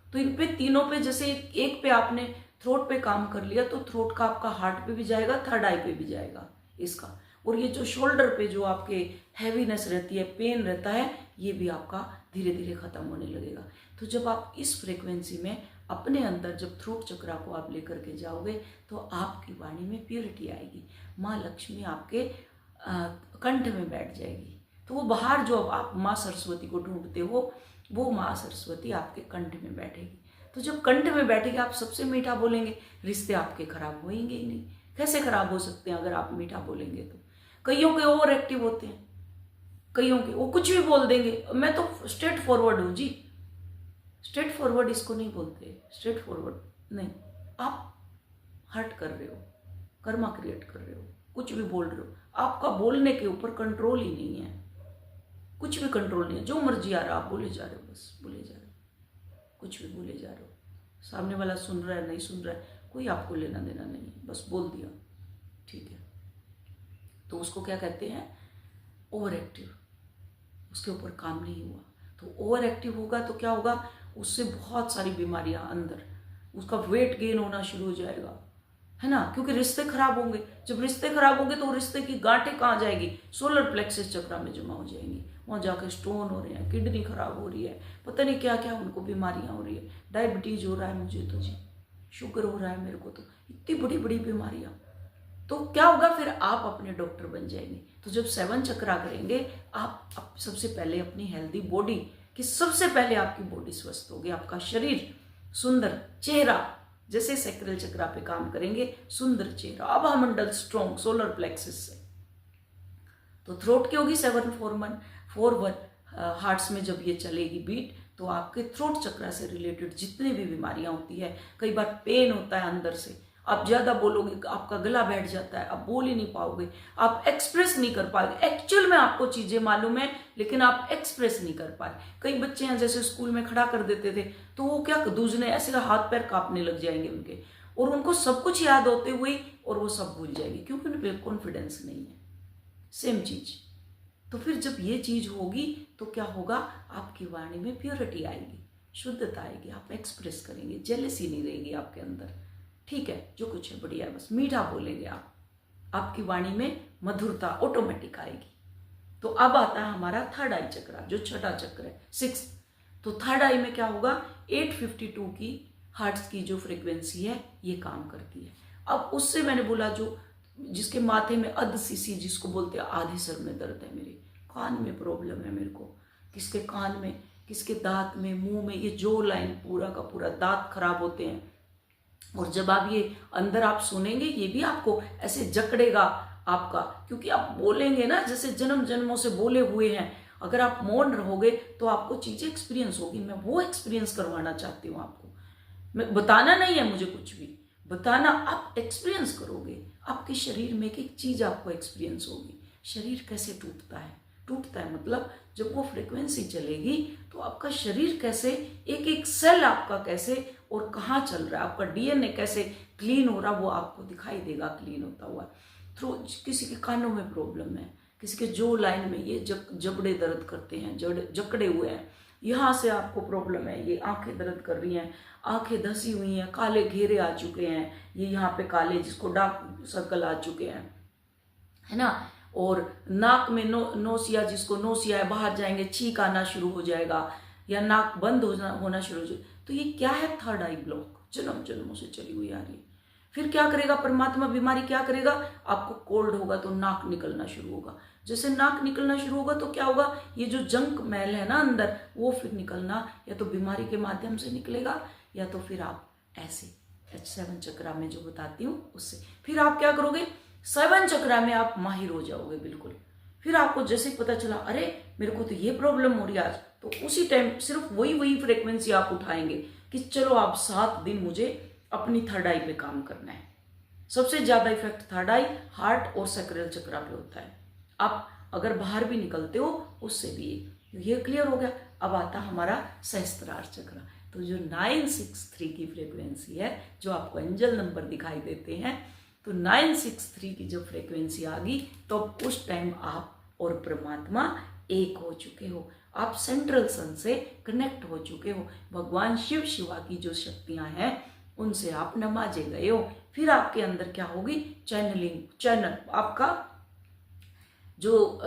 तो इन पे तीनों पे, जैसे एक पे आपने थ्रोट पे काम कर लिया तो थ्रोट का आपका हार्ट पे भी जाएगा, थर्ड आई पे भी जाएगा इसका। और ये जो शोल्डर पे जो आपके हैवीनेस रहती है, पेन रहता है, ये भी आपका धीरे धीरे खत्म होने लगेगा। तो जब आप इस फ्रीक्वेंसी में अपने अंदर जब थ्रोट चक्रा को आप लेकर के जाओगे तो आपकी वाणी में प्योरिटी आएगी, माँ लक्ष्मी आपके कंठ में बैठ जाएगी। तो वो बाहर जो आप माँ सरस्वती को ढूंढते हो, वो माँ सरस्वती आपके कंठ में बैठेगी। तो जब कंठ में बैठेगी, आप सबसे मीठा बोलेंगे, रिश्ते आपके खराब होंगे ही नहीं। कैसे खराब हो सकते हैं अगर आप मीठा बोलेंगे तो। कईयों के ओवर एक्टिव होते हैं, कईयों के वो कुछ भी बोल देंगे। मैं तो स्ट्रेट फॉरवर्ड हूँ जी, स्ट्रेट फॉरवर्ड इसको नहीं बोलते, स्ट्रेट फॉरवर्ड नहीं, आप हर्ट कर रहे हो, कर्मा क्रिएट कर रहे हो, कुछ भी बोल रहे हो, आपका बोलने के ऊपर कंट्रोल ही नहीं है, कुछ भी कंट्रोल नहीं है, जो मर्जी आ रहा आप बोले जा रहे हो, बस बोले जा रहे हो, कुछ भी बोले जा रहे हो। सामने वाला सुन रहा है नहीं सुन रहा है कोई आपको लेना देना नहीं है, बस बोल दिया, ठीक है। तो उसको क्या कहते हैं, ओवर एक्टिव, उसके ऊपर काम नहीं हुआ। तो ओवर एक्टिव होगा तो क्या होगा, उससे बहुत सारी बीमारियां अंदर, उसका वेट गेन होना शुरू हो जाएगा, है ना, क्योंकि रिश्ते खराब होंगे। जब रिश्ते खराब होंगे तो रिश्ते की गांठें कहाँ जाएगी, सोलर प्लेक्सस चक्रा में जमा हो जाएंगी, वहाँ जाकर स्टोन हो रहे हैं, किडनी खराब हो रही है, पता नहीं क्या क्या उनको बीमारियां हो रही है, डायबिटीज हो रहा है मुझे तो जी, शुगर हो रहा है मेरे को, तो इतनी बड़ी बड़ी बीमारियां। तो क्या होगा फिर, आप अपने डॉक्टर बन जाएंगे। तो जब 7 चक्रा करेंगे आप सबसे पहले अपनी हेल्दी बॉडी कि सबसे पहले आपकी बॉडी स्वस्थ होगी, आपका शरीर सुंदर, चेहरा जैसे सैक्रल चक्रा पे काम करेंगे, सुंदर चेहरा, आभामंडल स्ट्रॉन्ग, सोलर प्लेक्सस से। तो थ्रोट की होगी 741 हार्ट्स में जब ये चलेगी बीट, तो आपके थ्रोट चक्रा से रिलेटेड जितने भी बीमारियां होती है, कई बार पेन होता है अंदर से, आप ज्यादा बोलोगे आपका गला बैठ जाता है, आप बोल ही नहीं पाओगे, आप एक्सप्रेस नहीं कर पाओगे। एक्चुअल में आपको चीजें मालूम है लेकिन आप एक्सप्रेस नहीं कर पाए। कई बच्चे हैं जैसे स्कूल में खड़ा कर देते थे तो वो क्या दूसरे ऐसे हाथ पैर कांपने लग जाएंगे उनके, और उनको सब कुछ याद होते हुए और वो सब भूल जाएंगे क्योंकि उन पर कॉन्फिडेंस नहीं है। सेम चीज, तो फिर जब ये चीज होगी तो क्या होगा, आपकी वाणी में प्योरिटी आएगी, शुद्धता आएगी, आप एक्सप्रेस करेंगे, जेलसी नहीं रहेगी आपके अंदर, ठीक है, जो कुछ है बढ़िया है, बस मीठा बोलेंगे आप, आपकी वाणी में मधुरता ऑटोमेटिक आएगी। तो अब आता है हमारा थर्ड आई चक्रा, जो छठा चक्र है, 6। तो थर्ड आई में क्या होगा, 852 की हार्ट्स की जो फ्रीक्वेंसी है ये काम करती है। अब उससे मैंने बोला जो जिसके माथे में अध सीसी जिसको बोलते हैं, आधे सर में दर्द है, मेरे कान में प्रॉब्लम है मेरे को, किसके कान में, किसके दांत में, मुंह में, ये जो लाइन पूरा का पूरा दांत खराब होते हैं। और जब आप ये अंदर आप सुनेंगे ये भी आपको ऐसे जकड़ेगा आपका, क्योंकि आप बोलेंगे ना जैसे जन्म जन्मों से बोले हुए हैं। अगर आप मौन रहोगे तो आपको चीजें एक्सपीरियंस होगी। मैं वो एक्सपीरियंस करवाना चाहती हूँ आपको, मैं बताना नहीं है मुझे कुछ भी बताना, आप एक्सपीरियंस करोगे। आपके शरीर में एक एक चीज आपको एक्सपीरियंस होगी। शरीर कैसे टूटता है, टूटता है मतलब जब वो फ्रीक्वेंसी चलेगी तो आपका शरीर कैसे, एक एक सेल आपका कैसे और कहाँ चल रहा है, आपका डीएनए कैसे क्लीन हो रहा, वो आपको दिखाई देगा क्लीन होता हुआ। थ्रू किसी के कानों में प्रॉब्लम है, किसी के जो लाइन में ये जबड़े दर्द करते हैं, जकड़े हुए हैं, यहाँ से आपको प्रॉब्लम है, ये आंखें दर्द कर रही हैं, आंखें धसी हुई हैं, काले घेरे आ चुके हैं, ये यहाँ पे काले जिसको डार्क सर्कल आ चुके हैं, है ना। और नाक में नोसिया जिसको नोसिया है, बाहर जाएंगे छींक आना शुरू हो जाएगा या नाक बंद होना शुरू हो जाएगा। तो ये क्या है, थर्ड आई ब्लॉक, जन्म जन्मों से चली हुई आ रही है। फिर क्या करेगा परमात्मा, बीमारी क्या करेगा, आपको कोल्ड होगा तो नाक निकलना शुरू होगा। जैसे नाक निकलना शुरू होगा तो क्या होगा, ये जो जंक मैल है ना अंदर, वो फिर निकलना या तो बीमारी के माध्यम से निकलेगा, या तो फिर आप ऐसे H7 चक्रा में जो बताती हूँ उससे। फिर आप क्या करोगे, 7 चक्रा में आप माहिर हो जाओगे बिल्कुल। फिर आपको जैसे ही पता चला अरे मेरे को तो ये प्रॉब्लम हो रही है आज, तो उसी टाइम सिर्फ वही फ्रीक्वेंसी आप उठाएंगे कि चलो आप 7 दिन मुझे अपनी थर्ड आई पे काम करना है। सबसे ज्यादा इफेक्ट थर्ड आई, हार्ट और सैक्रल चक्रा पे होता है। आप अगर बाहर भी निकलते हो उससे भी ये क्लियर हो गया। अब आता हमारा सहस्त्रार चक्र। तो जो 963 की फ्रीक्वेंसी है, जो आपको एंजल नंबर दिखाई देते हैं, तो 963 की जब फ्रीक्वेंसी आ गई तो उस टाइम आप और परमात्मा एक हो चुके हो। आप सेंट्रल सन से कनेक्ट हो चुके हो। भगवान शिव शिवा की जो शक्तियां हैं उनसे आप नमाजे गए हो। फिर आपके अंदर क्या होगी, चैनलिंग, चैनल आपका जो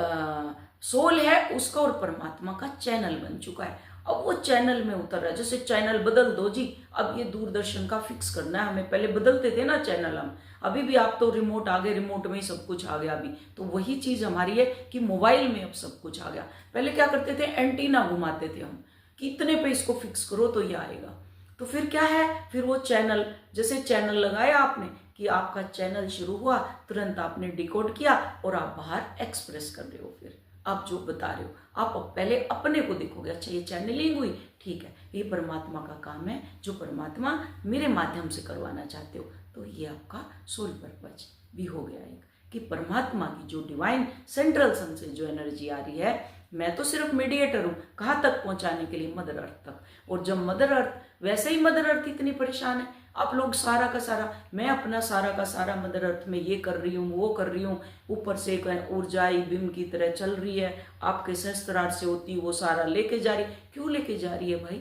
सोल है उसका और परमात्मा का चैनल बन चुका है। अब वो चैनल में उतर रहा है। जैसे चैनल बदल दो जी, अब ये दूरदर्शन का फिक्स करना है हमें। पहले बदलते थे ना चैनल हम, अभी भी आप तो रिमोट आ गए, रिमोट में ही सब कुछ आ गया अभी। तो वही चीज हमारी है कि मोबाइल में अब सब कुछ आ गया। पहले क्या करते थे, एंटीना घुमाते थे हम कि इतने पे इसको फिक्स करो तो ये आएगा। तो फिर क्या है, फिर वो चैनल, जैसे चैनल लगाया आपने कि आपका चैनल शुरू हुआ, तुरंत आपने डिकोड किया और आप बाहर एक्सप्रेस कर रहे हो। फिर आप जो बता रहे हो, आप पहले अपने को देखोगे, अच्छा ये चैनलिंग हुई, ठीक है, ये परमात्मा का काम है जो परमात्मा मेरे माध्यम से करवाना चाहते हो। तो ये आपका सोल पर्पज भी हो गया एक, कि परमात्मा की जो डिवाइन सेंट्रल सन से जो एनर्जी आ रही है, मैं तो सिर्फ मीडिएटर हूं, कहाँ तक पहुंचाने के लिए, मदर अर्थ तक। और जब मदर अर्थ, वैसे ही मदर अर्थ इतनी परेशान है, आप लोग सारा का सारा, मैं अपना सारा का सारा मदर अर्थ में ये कर रही हूँ, वो कर रही हूँ, ऊपर से ऊर्जा बिम की तरह चल रही है, आपके सहस्त्रार से होती वो सारा लेके जा रही। क्यों लेके जा रही है भाई,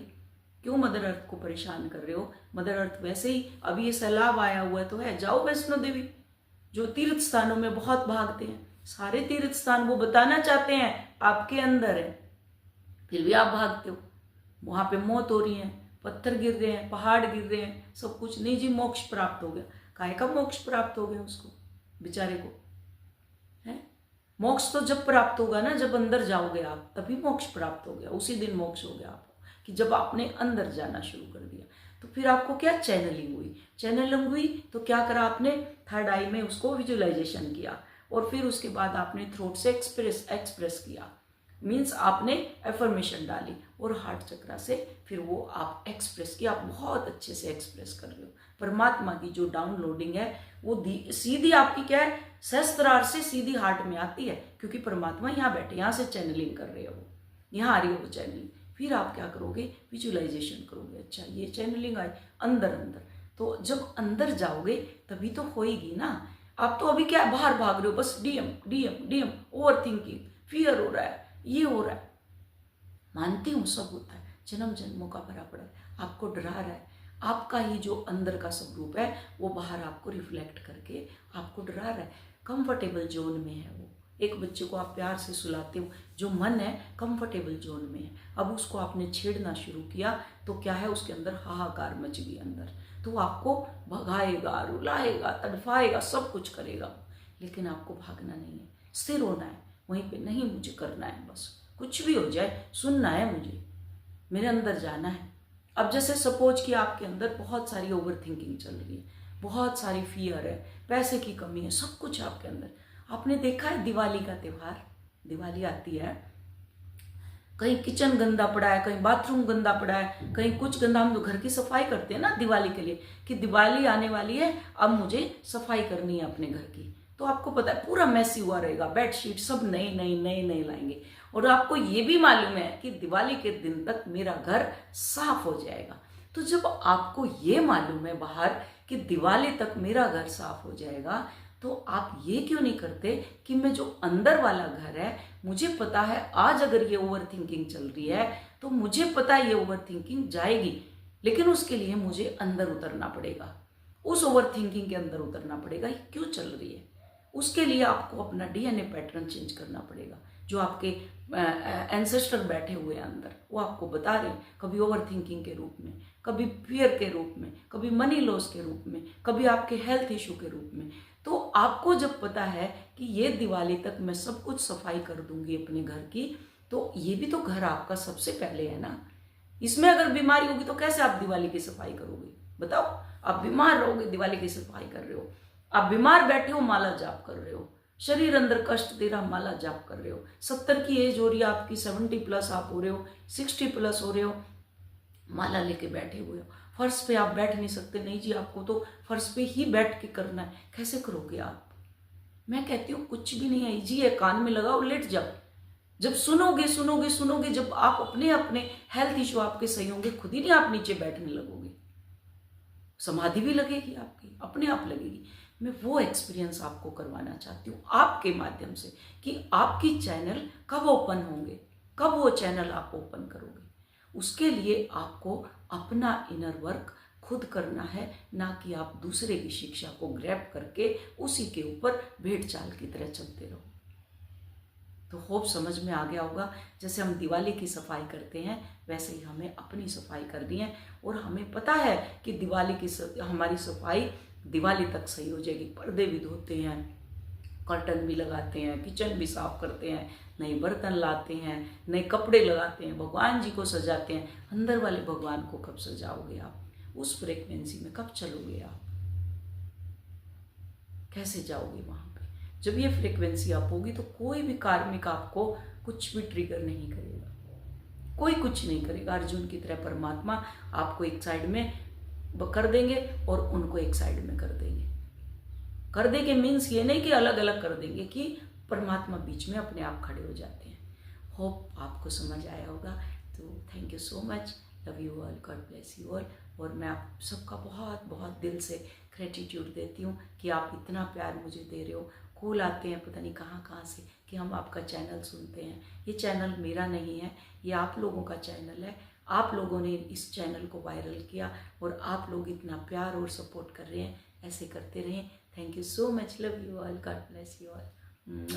क्यों मदर अर्थ को परेशान कर रहे हो? मदर अर्थ वैसे ही, अभी ये सैलाब आया हुआ तो है, जाओ वैष्णो देवी, जो तीर्थ स्थानों में बहुत भागते हैं, सारे तीर्थ स्थान वो बताना चाहते हैं आपके अंदर है, फिर भी आप भागते हो। वहां पे मौत हो रही है, पत्थर गिर रहे हैं, पहाड़ गिर रहे हैं, सब कुछ नहीं जी, मोक्ष प्राप्त हो गया। काहे का मोक्ष प्राप्त हो गया उसको, बेचारे को? है मोक्ष तो जब प्राप्त होगा ना, जब अंदर जाओगे आप, तभी मोक्ष प्राप्त हो गया, उसी दिन मोक्ष हो गया आपको, कि जब आपने अंदर जाना शुरू कर दिया। तो फिर आपको क्या चैनलिंग हुई, चैनलिंग हुई तो क्या करा आपने, थर्ड आई में उसको विजुअलाइजेशन किया, और फिर उसके बाद आपने थ्रोट से एक्सप्रेस किया, मीन्स आपने एफर्मेशन डाली, और हार्ट चक्रा से फिर वो आप एक्सप्रेस किया। आप बहुत अच्छे से एक्सप्रेस कर रहे हो। परमात्मा की जो डाउनलोडिंग है वो सीधी आपकी क्या है, सहस्त्रार से सीधी हार्ट में आती है, क्योंकि परमात्मा यहाँ बैठे, यहाँ से चैनलिंग कर रहे हो, यहाँ आ रही है वो चैनलिंग। फिर आप क्या करोगे, विजुअलाइजेशन करोगे, अच्छा ये चैनलिंग आई अंदर अंदर। तो जब अंदर जाओगे तभी तो होएगी ना। आप तो अभी क्या बाहर भाग रहे हो, बस DM DM DM, over thinking, fear हो रहा है, ये हो रहा है। मानती हूं सब होता है, जन्म जन्मों का भरा पड़ा है, आपको डरा रहा है। आपका ही जो अंदर का स्वरूप है वो बाहर आपको रिफ्लेक्ट करके आपको डरा रहा है। कंफर्टेबल जोन में है वो। एक बच्चे को आप प्यार से सुलाते हो, जो मन है कंफर्टेबल जोन में है, अब उसको आपने छेड़ना शुरू किया तो क्या है, उसके अंदर हाहाकार मच गई अंदर, तो आपको भगाएगा, रुलाएगा, तड़फाएगा, सब कुछ करेगा, लेकिन आपको भागना नहीं है, स्थिर होना है वहीं पे। नहीं, मुझे करना है, बस कुछ भी हो जाए, सुनना है मुझे, मेरे अंदर जाना है। अब जैसे सपोज कि आपके अंदर बहुत सारी ओवर थिंकिंग चल रही है, बहुत सारी फियर है, पैसे की कमी है, सब कुछ आपके अंदर। आपने देखा है दिवाली का त्योहार, दिवाली आती है, कहीं किचन गंदा पड़ा है, कहीं बाथरूम गंदा पड़ा है, कहीं कुछ गंदा। हम तो घर की सफाई करते हैं ना दिवाली के लिए, कि दिवाली आने वाली है, अब मुझे सफाई करनी है अपने घर की। तो आपको पता है पूरा मैसी हुआ रहेगा, बेडशीट सब नई लाएंगे, और आपको ये भी मालूम है कि दिवाली के दिन तक मेरा घर साफ हो जाएगा। तो जब आपको ये मालूम है बाहर कि दिवाली तक मेरा घर साफ हो जाएगा, तो आप ये क्यों नहीं करते कि मैं जो अंदर वाला घर है, मुझे पता है आज अगर ये ओवर थिंकिंग चल रही है तो मुझे पता है ये ओवर थिंकिंग जाएगी, लेकिन उसके लिए मुझे अंदर उतरना पड़ेगा, उस ओवर थिंकिंग के अंदर उतरना पड़ेगा। ये क्यों चल रही है, उसके लिए आपको अपना डीएनए पैटर्न चेंज करना पड़ेगा। जो आपके एंसेस्टर बैठे हुए हैं अंदर, वो आपको बता रहे हैं, कभी ओवर थिंकिंग के रूप में, कभी फियर के रूप में, कभी मनी लॉस के रूप में, कभी आपके हेल्थ इशू के रूप में। तो आपको जब पता है कि ये दिवाली तक मैं सब कुछ सफाई कर दूंगी अपने घर की, तो ये भी तो घर आपका सबसे पहले है ना। इसमें अगर बीमारी होगी तो कैसे आप दिवाली की सफाई करोगे बताओ। आप बीमार रहोगे, दिवाली की सफाई कर रहे हो। आप बीमार बैठे हो, माला जाप कर रहे हो, शरीर अंदर कष्ट दे रहा, माला जाप कर रहे हो। 70 की एज हो रही है आपकी, 70 प्लस आप हो रहे हो, 60 प्लस हो रहे हो, माला लेके बैठे हुए हो। फर्श पे आप बैठ नहीं सकते, नहीं जी आपको तो फर्श पे ही बैठ के करना है, कैसे करोगे आप। मैं कहती हूँ कुछ भी नहीं है जी, ये कान में लगाओ, लेट जाओ। जब सुनोगे सुनोगे सुनोगे, जब आप अपने अपने हेल्थ इशू आपके सही होंगे, खुद ही नहीं आप नीचे बैठने लगोगे, समाधि भी लगेगी आपकी, अपने आप लगेगी। मैं वो एक्सपीरियंस आपको करवाना चाहती हूँ आपके माध्यम से कि आपकी चैनल कब ओपन होंगे, कब वो चैनल आप ओपन करोगे। उसके लिए आपको अपना इनर वर्क खुद करना है, ना कि आप दूसरे की शिक्षा को ग्रैब करके उसी के ऊपर भेड़ चाल की तरह चलते रहो। तो होप समझ में आ गया होगा। जैसे हम दिवाली की सफाई करते हैं, वैसे ही हमें अपनी सफाई करनी है। और हमें पता है कि दिवाली की हमारी सफाई दिवाली तक सही हो जाएगी। पर्दे भी धोते हैं, कर्टन भी लगाते हैं, किचन भी साफ करते हैं, नए बर्तन लाते हैं, नए कपड़े लगाते हैं, भगवान जी को सजाते हैं। अंदर वाले भगवान को कब सजाओगे आप? उस फ्रीक्वेंसी में कब चलोगे आप? कैसे जाओगे वहां पे? जब ये फ्रीक्वेंसी अप होगी तो कोई भी कार्मिक आपको कुछ भी ट्रिगर नहीं करेगा, कोई कुछ नहीं करेगा। अर्जुन की तरह परमात्मा आपको एक साइड में कर देंगे और उनको एक साइड में कर देंगे। कर देंगे मीन्स ये नहीं कि अलग अलग कर देंगे, कि परमात्मा बीच में अपने आप खड़े हो जाते हैं। होप आपको समझ आया होगा। तो thank you so much, love you all, God bless you all. और मैं आप सबका बहुत बहुत दिल से ग्रेटिट्यूड देती हूँ कि आप इतना प्यार मुझे दे रहे हो। कॉल आते हैं पता नहीं कहाँ कहाँ से कि हम आपका चैनल सुनते हैं। ये चैनल मेरा नहीं है, ये आप लोगों का चैनल है। आप लोगों ने इस चैनल को वायरल किया और आप लोग इतना प्यार और सपोर्ट कर रहे हैं। ऐसे करते रहें। Thank you so much, love you all, God bless you all.